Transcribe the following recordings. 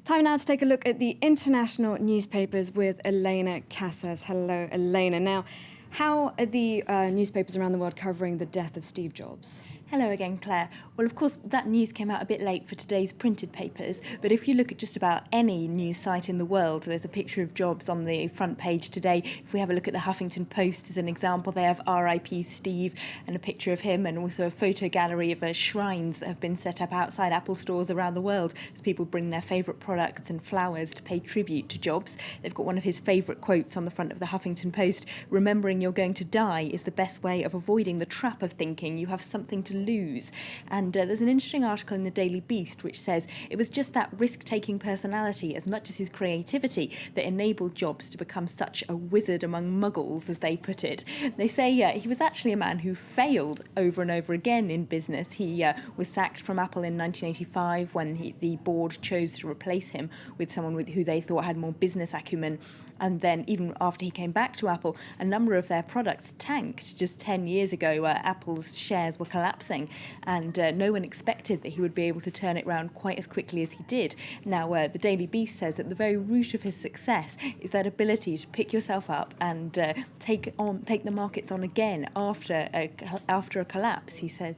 Time now to take a look at the international newspapers with Elena Casas. Hello, Elena. Now, how are the newspapers around the world covering the death of Steve Jobs? Hello again, Claire. Well, of course, that news came out a bit late for today's printed papers, but if you look at just about any news site in the world, there's a picture of Jobs on the front page today. If we have a look at the Huffington Post as an example, they have RIP Steve and a picture of him, and also a photo gallery of shrines that have been set up outside Apple stores around the world as people bring their favourite products and flowers to pay tribute to Jobs. They've got one of his favourite quotes on the front of the Huffington Post: "Remembering you're going to die is the best way of avoiding the trap of thinking you have something to lose." And there's an interesting article in the Daily Beast which says it was just that risk-taking personality as much as his creativity that enabled Jobs to become such a wizard among muggles, as they put it. They say he was actually a man who failed over and over again in business. He was sacked from Apple in 1985 when the board chose to replace him with someone who they thought had more business acumen. And then even after he came back to Apple, a number of their products tanked. Just 10 years ago, Apple's shares were collapsing, and no one expected that he would be able to turn it around quite as quickly as he did. Now, the Daily Beast says that the very root of his success is that ability to pick yourself up and take the markets on again after a collapse. He said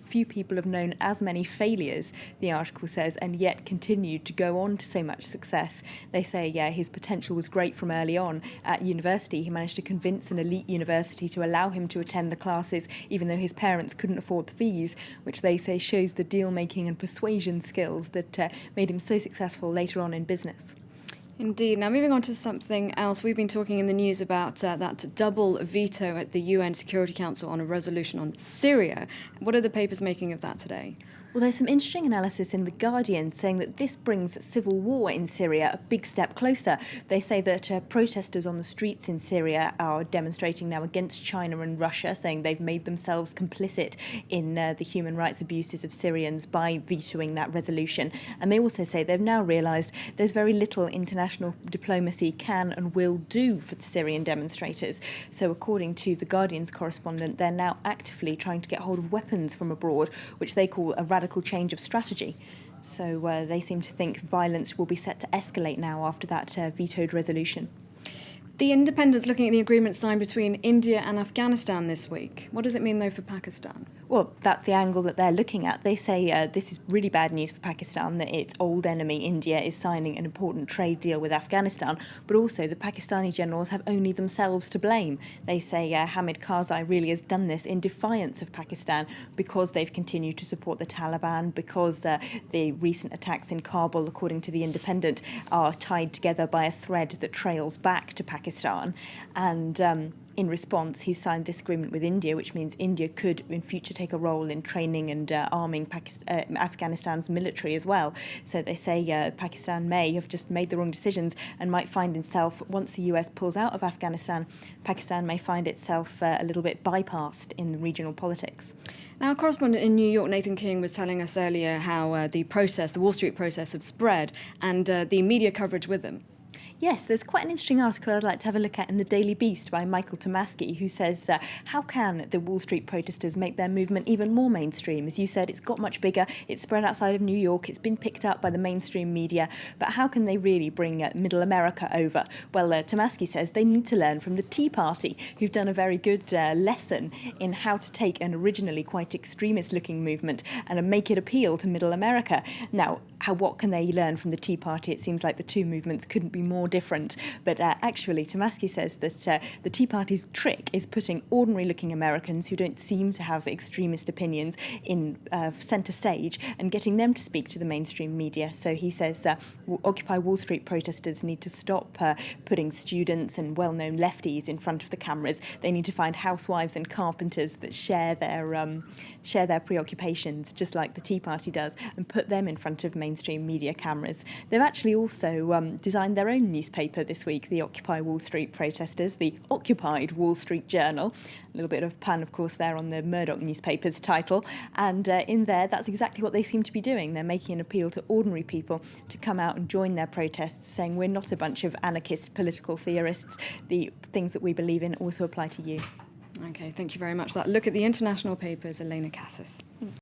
few people have known as many failures, the article says, and yet continued to go on to so much success. They say his potential was great from early on. At university, he managed to convince an elite university to allow him to attend the classes, even though his parents couldn't afford the fees, which they say shows the deal-making and persuasion skills that made him so successful later on in business. Indeed. Now, moving on to something else, we've been talking in the news about that double veto at the UN Security Council on a resolution on Syria. What are the papers making of that today? Well, there's some interesting analysis in The Guardian saying that this brings civil war in Syria a big step closer. They say that protesters on the streets in Syria are demonstrating now against China and Russia, saying they've made themselves complicit in the human rights abuses of Syrians by vetoing that resolution. And they also say they've now realised there's very little international diplomacy can and will do for the Syrian demonstrators. So according to The Guardian's correspondent, they're now actively trying to get hold of weapons from abroad, which they call a radical change of strategy. So they seem to think violence will be set to escalate now after that vetoed resolution. The Independent's looking at the agreement signed between India and Afghanistan this week. What does it mean, though, for Pakistan? Well, that's the angle that they're looking at. They say this is really bad news for Pakistan, that its old enemy, India, is signing an important trade deal with Afghanistan, but also the Pakistani generals have only themselves to blame. They say Hamid Karzai really has done this in defiance of Pakistan because they've continued to support the Taliban, because the recent attacks in Kabul, according to the Independent, are tied together by a thread that trails back to Pakistan. And in response, he's signed this agreement with India, which means India could in future take a role in training and arming Afghanistan's military as well. So they say Pakistan may have just made the wrong decisions and might find itself, once the US pulls out of Afghanistan, Pakistan may find itself a little bit bypassed in regional politics. Now, a correspondent in New York, Nathan King, was telling us earlier how the Wall Street process, have spread, and the media coverage with them. Yes, there's quite an interesting article I'd like to have a look at in the Daily Beast by Michael Tomasky, who says, how can the Wall Street protesters make their movement even more mainstream? As you said, it's got much bigger, it's spread outside of New York, it's been picked up by the mainstream media, but how can they really bring middle America over? Well, Tomasky says they need to learn from the Tea Party, who've done a very good lesson in how to take an originally quite extremist-looking movement and make it appeal to middle America. Now, what can they learn from the Tea Party? It seems like the two movements couldn't be more different. But actually, Tomasky says that the Tea Party's trick is putting ordinary-looking Americans who don't seem to have extremist opinions in centre stage and getting them to speak to the mainstream media. So he says Occupy Wall Street protesters need to stop putting students and well-known lefties in front of the cameras. They need to find housewives and carpenters that share their preoccupations, just like the Tea Party does, and put them in front of mainstream media cameras. They've actually also designed their own newspaper this week, the Occupy Wall Street protesters, the Occupied Wall Street Journal. A little bit of pun, of course, there on the Murdoch newspaper's title. And in there, that's exactly what they seem to be doing. They're making an appeal to ordinary people to come out and join their protests, saying we're not a bunch of anarchist political theorists. The things that we believe in also apply to you. Okay, thank you very much for that. Look at the international papers, Elena Casas.